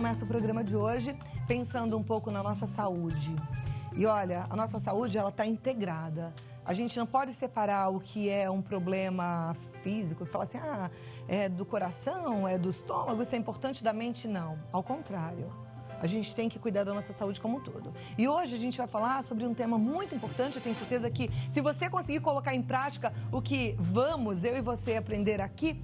começa o programa de hoje pensando um pouco na nossa saúde. E olha, a nossa saúde, ela está integrada. A gente não pode separar o que é um problema físico, que fala assim, é do coração, é do estômago, isso é importante, da mente, não. Ao contrário, a gente tem que cuidar da nossa saúde como um todo. E hoje a gente vai falar sobre um tema muito importante, eu tenho certeza que se você conseguir colocar em prática o que vamos, eu e você, aprender aqui,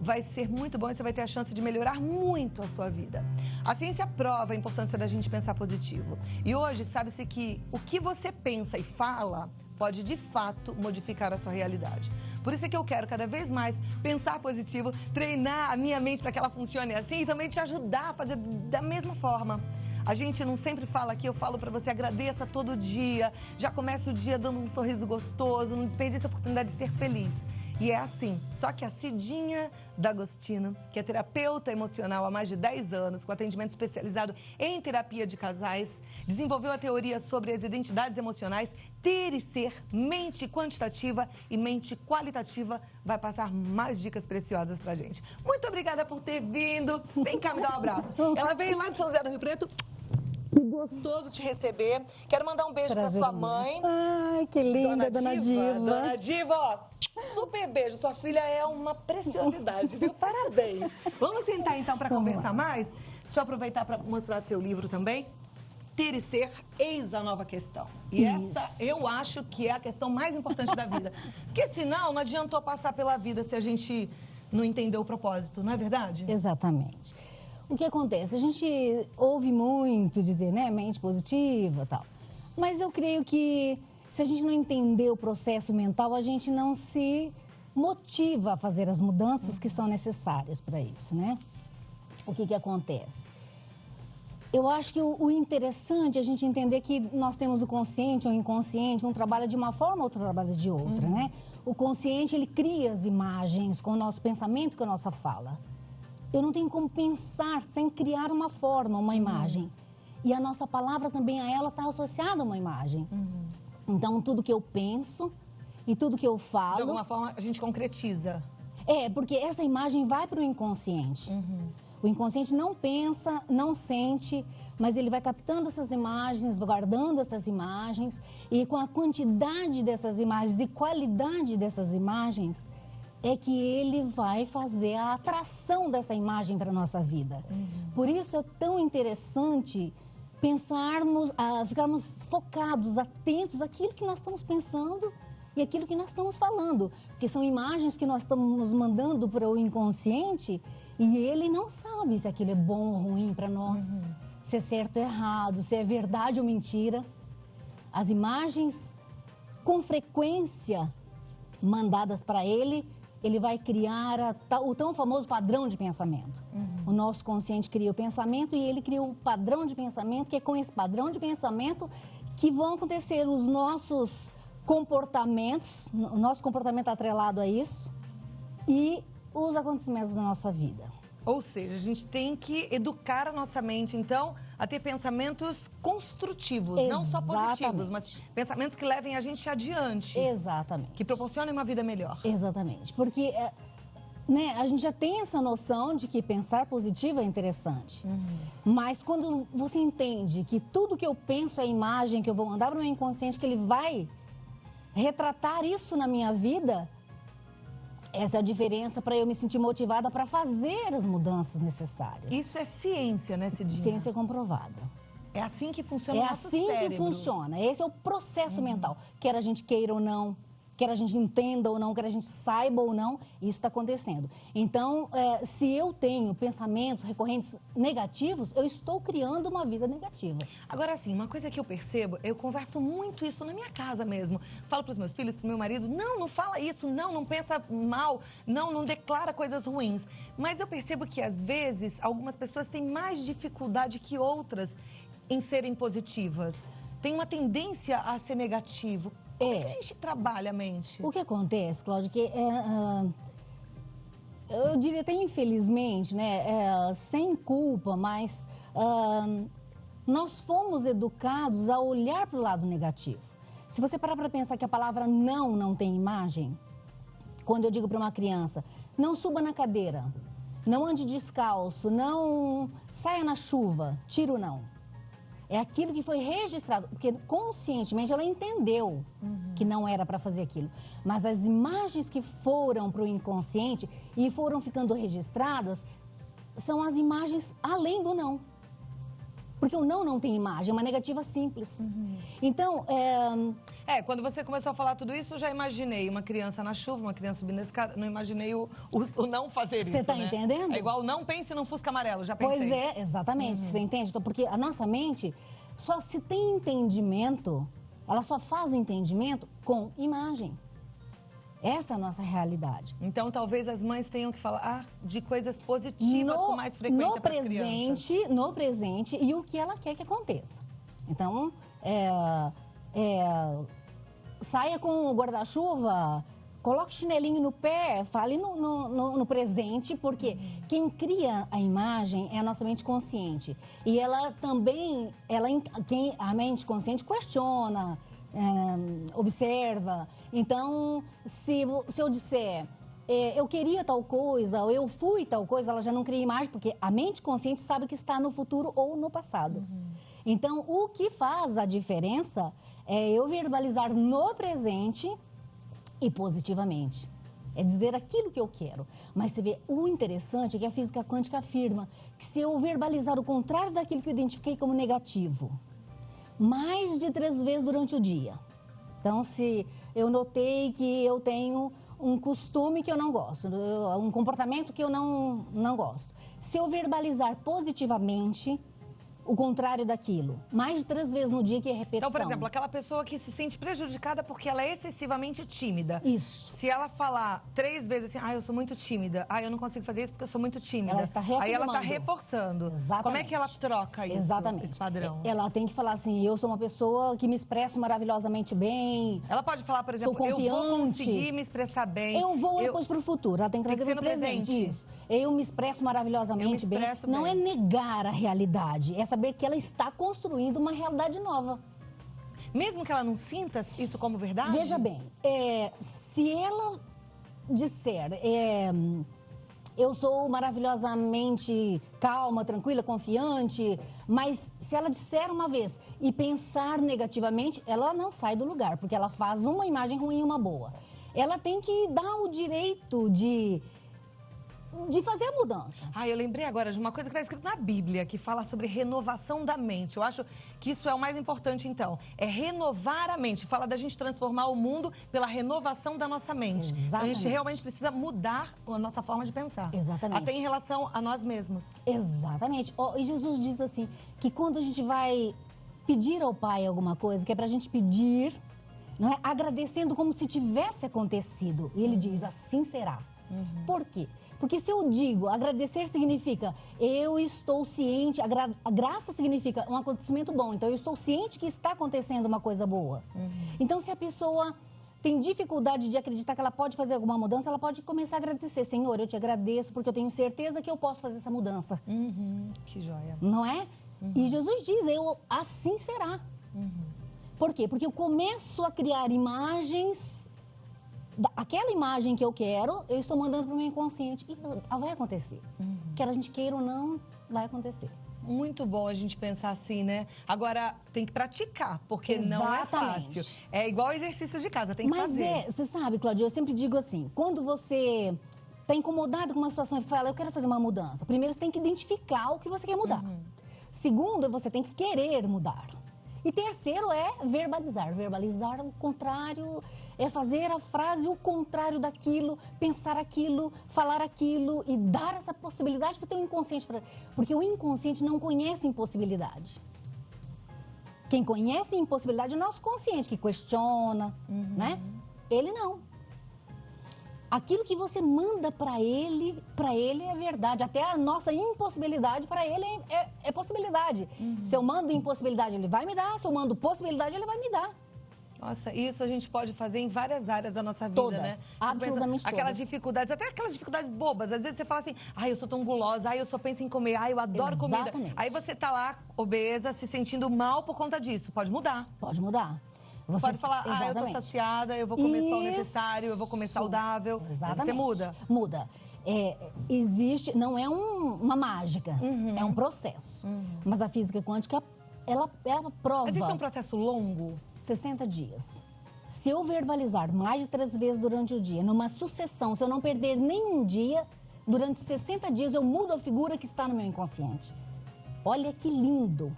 vai ser muito bom e você vai ter a chance de melhorar muito a sua vida. A ciência prova a importância da gente pensar positivo. E hoje sabe-se que o que você pensa e fala pode, de fato, modificar a sua realidade. Por isso é que eu quero cada vez mais pensar positivo, treinar a minha mente para que ela funcione assim e também te ajudar a fazer da mesma forma. A gente não sempre fala aqui, eu falo para você, agradeça todo dia, já começa o dia dando um sorriso gostoso, não desperdice a oportunidade de ser feliz. E é assim, só que a Cidinha D'Agostino, que é terapeuta emocional há mais de 10 anos, com atendimento especializado em terapia de casais, desenvolveu a teoria sobre as identidades emocionais, ter e ser, mente quantitativa e mente qualitativa, vai passar mais dicas preciosas pra gente. Muito obrigada por ter vindo, vem cá me dar um abraço. Ela veio lá de São José do Rio Preto. Que gostoso te receber. Quero mandar um beijo para sua mãe. Ai, que linda, Dona Diva. Dona Diva, ó, super beijo. Sua filha é uma preciosidade, viu? Parabéns. Vamos sentar então para conversar mais? Deixa eu aproveitar para mostrar seu livro também. Ter e ser, eis a nova questão. E essa eu acho que é a questão mais importante da vida. Porque senão não adiantou passar pela vida se a gente não entender o propósito, não é verdade? Exatamente. O que acontece? A gente ouve muito dizer, né, mente positiva e tal. Mas eu creio que se a gente não entender o processo mental, a gente não se motiva a fazer as mudanças que são necessárias para isso, né? O que acontece? Eu acho que o interessante é a gente entender que nós temos o consciente ou o inconsciente, um trabalha de uma forma, outro trabalha de outra, né? O consciente, ele cria as imagens com o nosso pensamento, com a nossa fala. Eu não tenho como pensar sem criar uma forma, uma imagem. E a nossa palavra também, a ela está associada a uma imagem. Então, tudo que eu penso e tudo que eu falo... De alguma forma, a gente concretiza. É, porque essa imagem vai para o inconsciente. O inconsciente não pensa, não sente, mas ele vai captando essas imagens, guardando essas imagens. E com a quantidade dessas imagens e qualidade dessas imagens... é que ele vai fazer a atração dessa imagem para a nossa vida. Por isso é tão interessante pensarmos, ficarmos focados, atentos àquilo que nós estamos pensando e àquilo que nós estamos falando. Porque são imagens que nós estamos mandando para o inconsciente e ele não sabe se aquilo é bom ou ruim para nós, se é certo ou errado, se é verdade ou mentira. As imagens, com frequência, mandadas para ele, ele vai criar o tão famoso padrão de pensamento. O nosso consciente cria o pensamento e ele cria o padrão de pensamento, que é com esse padrão de pensamento que vão acontecer os nossos comportamentos, o nosso comportamento atrelado a isso e os acontecimentos da nossa vida. Ou seja, a gente tem que educar a nossa mente, então, a ter pensamentos construtivos, não só positivos, mas pensamentos que levem a gente adiante. Exatamente. Que proporcionem uma vida melhor. Exatamente, porque né, a gente já tem essa noção de que pensar positivo é interessante. Mas quando você entende que tudo que eu penso é a imagem que eu vou mandar para o meu inconsciente, que ele vai retratar isso na minha vida... Essa é a diferença para eu me sentir motivada para fazer as mudanças necessárias. Isso é ciência, né, Cidinha? Ciência comprovada. É assim que funciona o nosso cérebro. É assim que funciona. Esse é o processo mental. Quer a gente queira ou não, quer a gente entenda ou não, quer a gente saiba ou não, isso está acontecendo. Então, se eu tenho pensamentos recorrentes negativos, eu estou criando uma vida negativa. Agora, assim, uma coisa que eu percebo, eu converso muito isso na minha casa mesmo. Falo para os meus filhos, para o meu marido, não fala isso, não pensa mal, não declara coisas ruins. Mas eu percebo que, às vezes, algumas pessoas têm mais dificuldade que outras em serem positivas. Tem uma tendência a ser negativo. Como é que a gente trabalha a mente? O que acontece, Cláudia, que eu diria até infelizmente, né, sem culpa, mas nós fomos educados a olhar para o lado negativo. Se você parar para pensar que a palavra não tem imagem, quando eu digo para uma criança, não suba na cadeira, não ande descalço, não saia na chuva, tiro não. É aquilo que foi registrado, porque conscientemente ela entendeu que não era para fazer aquilo. Mas as imagens que foram para o inconsciente e foram ficando registradas são as imagens além do não. Porque o não tem imagem, é uma negativa simples. Então, quando você começou a falar tudo isso, eu já imaginei uma criança na chuva, uma criança subindo a escada, não imaginei o não fazer isso, você está entendendo? É igual não pense num Fusca amarelo, já pensei. Pois é, exatamente, você entende? Então, porque a nossa mente só se tem entendimento, ela só faz entendimento com imagem. Essa é a nossa realidade. Então, talvez as mães tenham que falar de coisas positivas com mais frequência para as crianças. No presente e o que ela quer que aconteça. Então, saia com o guarda-chuva, coloque chinelinho no pé, fale no presente, porque quem cria a imagem é a nossa mente consciente. E ela também, a mente consciente questiona, observa. Então, se eu disser, eu queria tal coisa, ou eu fui tal coisa, ela já não cria imagem, porque a mente consciente sabe que está no futuro ou no passado. Então, o que faz a diferença é eu verbalizar no presente e positivamente. É dizer aquilo que eu quero. Mas você vê, o interessante é que a física quântica afirma que se eu verbalizar o contrário daquilo que eu identifiquei como negativo, mais de 3 vezes durante o dia. Então, se eu notei que eu tenho um costume que eu não gosto, um comportamento que eu não gosto. Se eu verbalizar positivamente o contrário daquilo, mais de 3 vezes no dia, que é repetição. Então, por exemplo, aquela pessoa que se sente prejudicada porque ela é excessivamente tímida. Isso. Se ela falar 3 vezes assim, eu sou muito tímida, eu não consigo fazer isso porque eu sou muito tímida. Ela está reafirmando. Aí ela está reforçando. Exatamente. Como é que ela troca isso, Exatamente. esse padrão? Ela tem que falar assim, eu sou uma pessoa que me expresso maravilhosamente bem. Ela pode falar, por exemplo, sou confiante, eu vou conseguir me expressar bem. Eu vou depois para o futuro, ela tem que trazer para o presente. Isso. Eu me expresso maravilhosamente bem. Não é negar a realidade, é saber que ela está construindo uma realidade nova. Mesmo que ela não sinta isso como verdade? Veja bem, se ela disser, eu sou maravilhosamente calma, tranquila, confiante, mas se ela disser uma vez e pensar negativamente, ela não sai do lugar, porque ela faz uma imagem ruim e uma boa. Ela tem que dar o direito de fazer a mudança. Eu lembrei agora de uma coisa que está escrito na Bíblia, que fala sobre renovação da mente. Eu acho que isso é o mais importante, então. É renovar a mente. Fala da gente transformar o mundo pela renovação da nossa mente. Exatamente. A gente realmente precisa mudar a nossa forma de pensar. Exatamente. Até em relação a nós mesmos. Exatamente. E Jesus diz assim, que quando a gente vai pedir ao Pai alguma coisa, que é pra gente pedir, não é? Agradecendo como se tivesse acontecido. E ele diz, assim será. Por quê? Porque se eu digo, agradecer significa eu estou ciente, a graça significa um acontecimento bom, então eu estou ciente que está acontecendo uma coisa boa. Então, se a pessoa tem dificuldade de acreditar que ela pode fazer alguma mudança, ela pode começar a agradecer. Senhor, eu te agradeço porque eu tenho certeza que eu posso fazer essa mudança. Que joia. Não é? E Jesus diz, assim será. Por quê? Porque eu começo a criar imagens. Aquela imagem que eu quero, eu estou mandando para o meu inconsciente e vai acontecer. Quer a gente queira ou não, vai acontecer. Muito bom a gente pensar assim, né? Agora, tem que praticar, porque não é fácil. É igual exercício de casa, tem que fazer. Mas você sabe, Cláudia, eu sempre digo assim, quando você está incomodado com uma situação e fala, eu quero fazer uma mudança, primeiro você tem que identificar o que você quer mudar. Segundo, você tem que querer mudar. E terceiro é verbalizar. Verbalizar o contrário, é fazer a frase o contrário daquilo, pensar aquilo, falar aquilo e dar essa possibilidade para o teu inconsciente. Porque o inconsciente não conhece impossibilidade. Quem conhece impossibilidade é o nosso consciente, que questiona, né? Ele não. Aquilo que você manda para ele é verdade. Até a nossa impossibilidade, para ele é possibilidade. Se eu mando impossibilidade, ele vai me dar. Se eu mando possibilidade, ele vai me dar. Nossa, isso a gente pode fazer em várias áreas da nossa vida, todas, né? Absolutamente todas. Aquelas dificuldades, até aquelas dificuldades bobas. Às vezes você fala assim, eu sou tão gulosa, eu só penso em comer, eu adoro comida. Aí você tá lá, obesa, se sentindo mal por conta disso. Pode mudar. Pode mudar. Você pode falar, eu tô saciada, eu vou comer só o necessário, eu vou comer saudável. Exatamente. Você muda. Muda. existe, não é uma mágica, é um processo. Mas a física quântica, ela prova... Mas isso é um processo longo? 60 dias. Se eu verbalizar mais de 3 vezes durante o dia, numa sucessão, se eu não perder nenhum dia, durante 60 dias eu mudo a figura que está no meu inconsciente. Olha que lindo!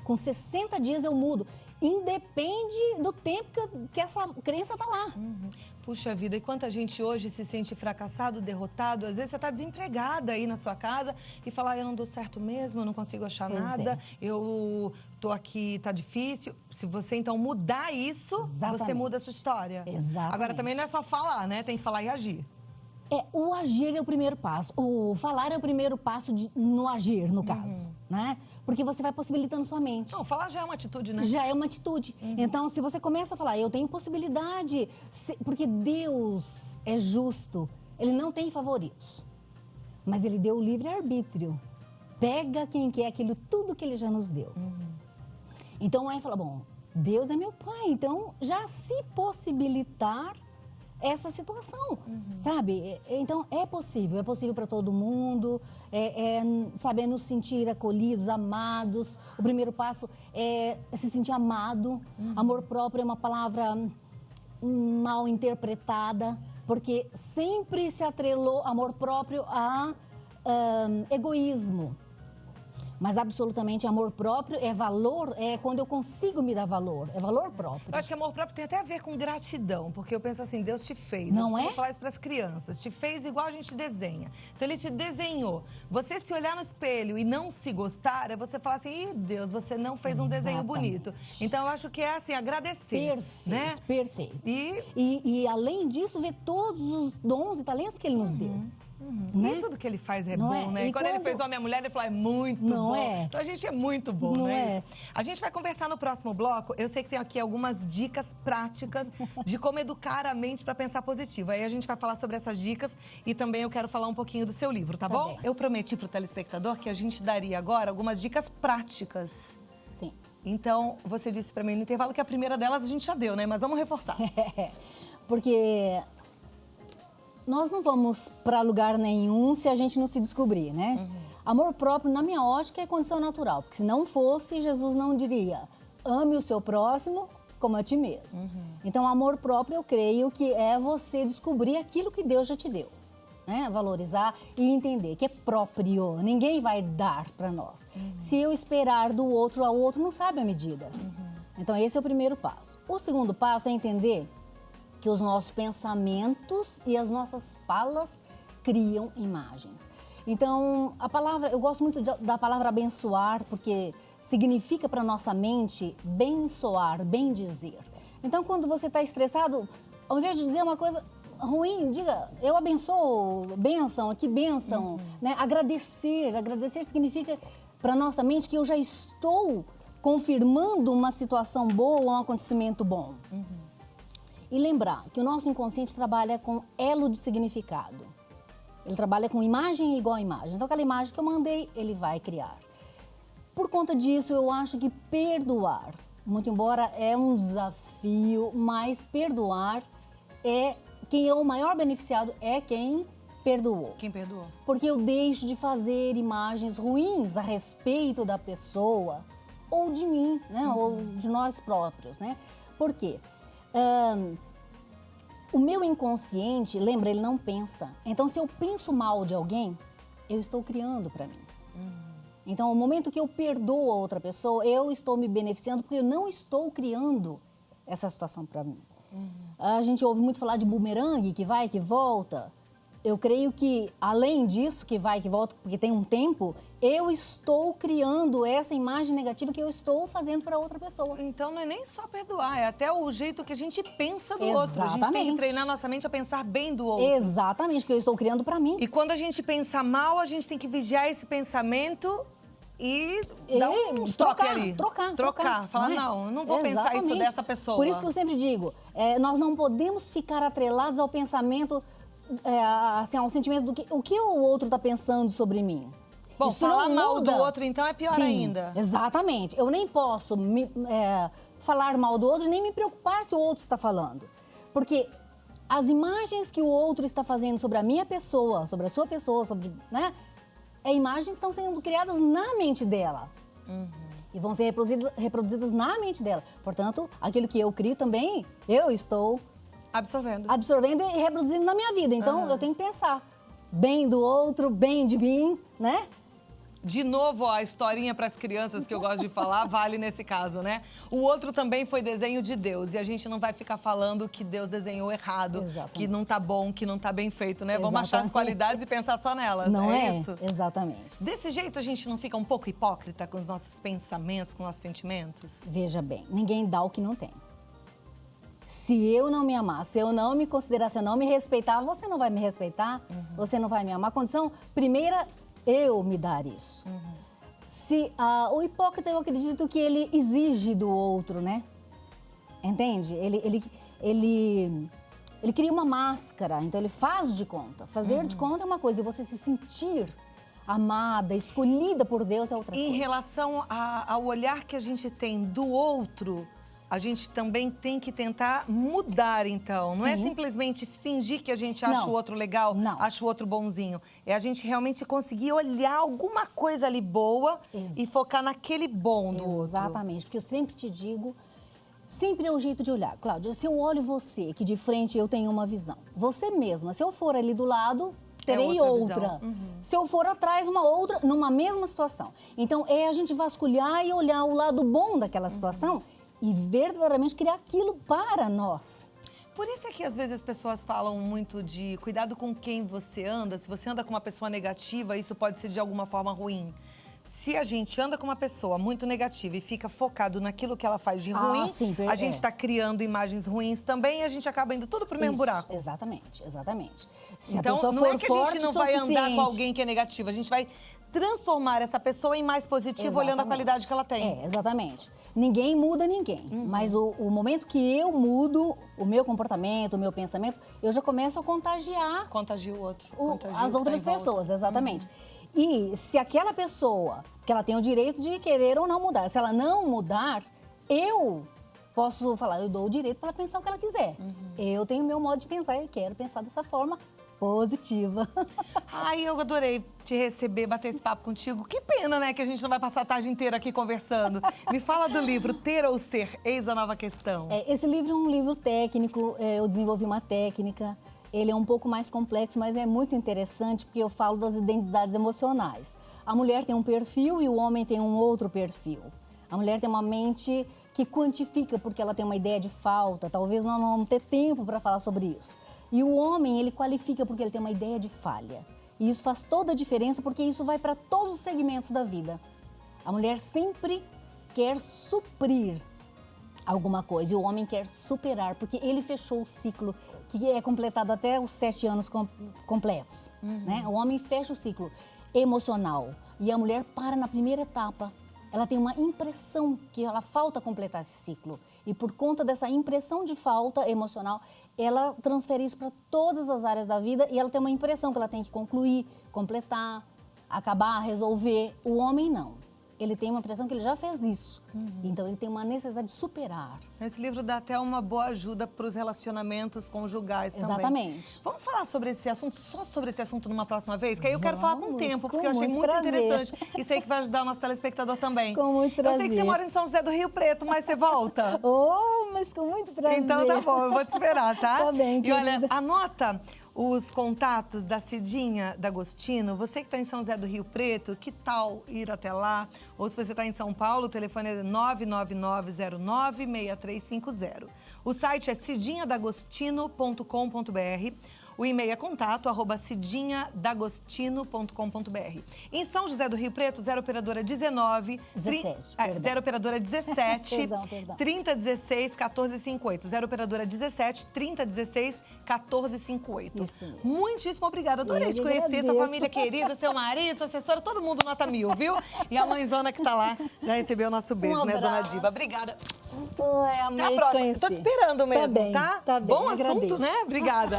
Com 60 dias eu mudo. Independe do tempo que essa crença está lá. Puxa vida, e quanta gente hoje se sente fracassado, derrotado. Às vezes você está desempregada aí na sua casa e fala, eu não dou certo mesmo, eu não consigo achar nada, eu tô aqui, tá difícil. Se você então mudar isso, você muda essa história. Exatamente. Agora também não é só falar, né? Tem que falar e agir. O agir é o primeiro passo. O falar é o primeiro passo no agir, no caso, né? Porque você vai possibilitando sua mente. Não, falar já é uma atitude, né? Já é uma atitude. Então, se você começa a falar, eu tenho possibilidade, porque Deus é justo, Ele não tem favoritos, mas Ele deu o livre-arbítrio. Pega quem quer aquilo, tudo que Ele já nos deu. Então, aí fala, bom, Deus é meu Pai, então já se possibilitar essa situação, sabe? Então, é possível para todo mundo, sabe, nos sentir acolhidos, amados. O primeiro passo é se sentir amado. Amor próprio é uma palavra mal interpretada, porque sempre se atrelou amor próprio a egoísmo. Mas absolutamente amor próprio é valor, é quando eu consigo me dar valor, é valor próprio. Eu acho que amor próprio tem até a ver com gratidão, porque eu penso assim, Deus te fez. Não eu é? vou falar isso para as crianças, te fez igual a gente desenha. Então ele te desenhou. Você se olhar no espelho e não se gostar, é você falar assim, ih, Deus, você não fez um desenho bonito. Então eu acho que é assim, agradecer. Perfeito, né? perfeito. E além disso, ver todos os dons e talentos que ele nos deu. Né? E tudo que ele faz é Não bom, é? né? E quando ele fez homem e mulher, ele falou, é muito Não bom. é? Então a gente é muito bom, Não né? é? Isso? A gente vai conversar no próximo bloco. Eu sei que tem aqui algumas dicas práticas de como educar a mente para pensar positivo. Aí a gente vai falar sobre essas dicas e também eu quero falar um pouquinho do seu livro, tá bom? bem. Eu prometi pro telespectador que a gente daria agora algumas dicas práticas. Sim. Então, você disse para mim no intervalo que a primeira delas a gente já deu, né? Mas vamos reforçar. Porque nós não vamos para lugar nenhum se a gente não se descobrir, né? Amor próprio, na minha ótica, é condição natural. Porque se não fosse, Jesus não diria, ame o seu próximo como a ti mesmo. Então, amor próprio, eu creio que é você descobrir aquilo que Deus já te deu. Né? Valorizar e entender que é próprio, ninguém vai dar para nós. Se eu esperar do outro, a outro não sabe a medida. Então, esse é o primeiro passo. O segundo passo é entender que os nossos pensamentos e as nossas falas criam imagens. Então, a palavra, eu gosto muito da palavra abençoar, porque significa para nossa mente bençoar, bem dizer. Então, quando você está estressado, ao invés de dizer uma coisa ruim, diga, eu abençoo, bênção, que bênção. Né? Agradecer significa para nossa mente que eu já estou confirmando uma situação boa, um acontecimento bom. E lembrar que o nosso inconsciente trabalha com elo de significado. Ele trabalha com imagem igual a imagem. Então, aquela imagem que eu mandei, ele vai criar. Por conta disso, eu acho que perdoar, muito embora é um desafio, mas perdoar é quem é o maior beneficiado, é quem perdoou. Quem perdoou? Porque eu deixo de fazer imagens ruins a respeito da pessoa ou de mim, né? Ou de nós próprios, né? Por quê? O meu inconsciente, lembra, ele não pensa. Então, se eu penso mal de alguém, eu estou criando para mim. Então, o momento que eu perdoo a outra pessoa, eu estou me beneficiando porque eu não estou criando essa situação para mim. A gente ouve muito falar de bumerangue, que vai, que volta. Eu creio que, além disso, que vai, que volta, porque tem um tempo, eu estou criando essa imagem negativa que eu estou fazendo para outra pessoa. Então, não é nem só perdoar, é até o jeito que a gente pensa do outro. A gente tem que treinar nossa mente a pensar bem do outro. Exatamente, porque eu estou criando para mim. E quando a gente pensa mal, a gente tem que vigiar esse pensamento e dar um toque ali. Trocar. Falar, não, eu não vou pensar isso dessa pessoa. Por isso que eu sempre digo, nós não podemos ficar atrelados ao pensamento, assim, ao sentimento do que o outro está pensando sobre mim. Bom, isso falar não mal muda. do outro, então, é pior ainda. Exatamente. Eu nem posso falar mal do outro e nem me preocupar se o outro está falando. Porque as imagens que o outro está fazendo sobre a minha pessoa, sobre a sua pessoa, sobre, né? É imagens que estão sendo criadas na mente dela. E vão ser reproduzidas na mente dela. Portanto, aquilo que eu crio também, eu estou absorvendo e reproduzindo na minha vida. Então, eu tenho que pensar bem do outro, bem de mim, né? De novo, ó, a historinha para as crianças que eu gosto de falar vale nesse caso, né? O outro também foi desenho de Deus e a gente não vai ficar falando que Deus desenhou errado, que não tá bom, que não tá bem feito, né? Vamos achar as qualidades e pensar só nelas, não é isso? Exatamente. Desse jeito a gente não fica um pouco hipócrita com os nossos pensamentos, com os nossos sentimentos? Veja bem, ninguém dá o que não tem. Se eu não me amar, se eu não me considerar, se eu não me respeitar, você não vai me respeitar, você não vai me amar. Condição primeira, eu me dar isso. Se o hipócrita, eu acredito que ele exige do outro, né? Entende? Ele cria uma máscara, então ele faz de conta. Fazer de conta é uma coisa, e você se sentir amada, escolhida por Deus é outra coisa. Em relação ao olhar que a gente tem do outro, a gente também tem que tentar mudar, então. Não é simplesmente fingir que a gente acha o outro legal, acha o outro bonzinho. É a gente realmente conseguir olhar alguma coisa ali boa e focar naquele bom do outro. Exatamente, porque eu sempre te digo, sempre é um jeito de olhar. Cláudia, se eu olho você, que de frente eu tenho uma visão, você mesma, se eu for ali do lado, terei outra. Se eu for atrás, uma outra, numa mesma situação. Então, é a gente vasculhar e olhar o lado bom daquela situação e verdadeiramente criar aquilo para nós. Por isso é que às vezes as pessoas falam muito de cuidado com quem você anda. Se você anda com uma pessoa negativa, isso pode ser de alguma forma ruim. Se a gente anda com uma pessoa muito negativa e fica focado naquilo que ela faz de ruim, a gente está criando imagens ruins também e a gente acaba indo tudo pro mesmo buraco. Exatamente, exatamente. Se então, a pessoa não for é que a gente não vai andar com alguém que é negativo, a gente vai transformar essa pessoa em mais positiva olhando a qualidade que ela tem. Exatamente. Ninguém muda ninguém, mas o momento que eu mudo o meu comportamento, o meu pensamento, eu já começo a contagiar. Contagia o outro. As outras pessoas, exatamente. E se aquela pessoa, que ela tem o direito de querer ou não mudar, se ela não mudar, eu posso falar, eu dou o direito para ela pensar o que ela quiser. Eu tenho o meu modo de pensar e quero pensar dessa forma positiva. Ai, eu adorei te receber, bater esse papo contigo. Que pena, né, que a gente não vai passar a tarde inteira aqui conversando. Me fala do livro Ter ou Ser, Eis a Nova Questão. Esse livro é um livro técnico, eu desenvolvi uma técnica. Ele é um pouco mais complexo, mas é muito interessante porque eu falo das identidades emocionais. A mulher tem um perfil e o homem tem um outro perfil. A mulher tem uma mente que quantifica porque ela tem uma ideia de falta. Talvez nós não vamos ter tempo para falar sobre isso. E o homem, ele qualifica porque ele tem uma ideia de falha. E isso faz toda a diferença porque isso vai para todos os segmentos da vida. A mulher sempre quer suprir alguma coisa e o homem quer superar, porque ele fechou o ciclo que é completado até os 7 anos completos. Né? O homem fecha o ciclo emocional e a mulher para na primeira etapa. Ela tem uma impressão que ela falta completar esse ciclo. E por conta dessa impressão de falta emocional, ela transfere isso para todas as áreas da vida e ela tem uma impressão que ela tem que concluir, completar, acabar, resolver. O homem não. Ele tem uma impressão que ele já fez isso. Então, ele tem uma necessidade de superar. Esse livro dá até uma boa ajuda para os relacionamentos conjugais também. Exatamente. Vamos falar sobre esse assunto, só sobre esse assunto numa próxima vez? Que aí eu quero falar com o tempo, porque eu achei muito interessante. E sei que vai ajudar o nosso telespectador também. Com muito prazer. Eu sei que você mora em São José do Rio Preto, mas você volta? Mas com muito prazer. Então tá bom, eu vou te esperar, tá? Tá bem, querida. E olha, anota os contatos da Cidinha D'Agostino. Você que está em São José do Rio Preto, que tal ir até lá? Ou se você está em São Paulo, o telefone é 999096350. O site é cidinhadagostino.com.br. O e-mail é contato@cidinhadagostino.com.br. Em São José do Rio Preto, 0 operadora 19... 0 operadora 17... perdão. 3016 1458. 0 operadora 17 3016 1458. Isso mesmo. Muitíssimo obrigada. Adorei te conhecer, sua família querida, seu marido, sua assessora, todo mundo nota 1000, viu? E a mãezona que tá lá já recebeu o nosso beijo, né, dona Diva? Obrigada. Até a próxima. Tô te esperando mesmo, tá? Tá bem, Bom assunto, agradeço. né? Obrigada.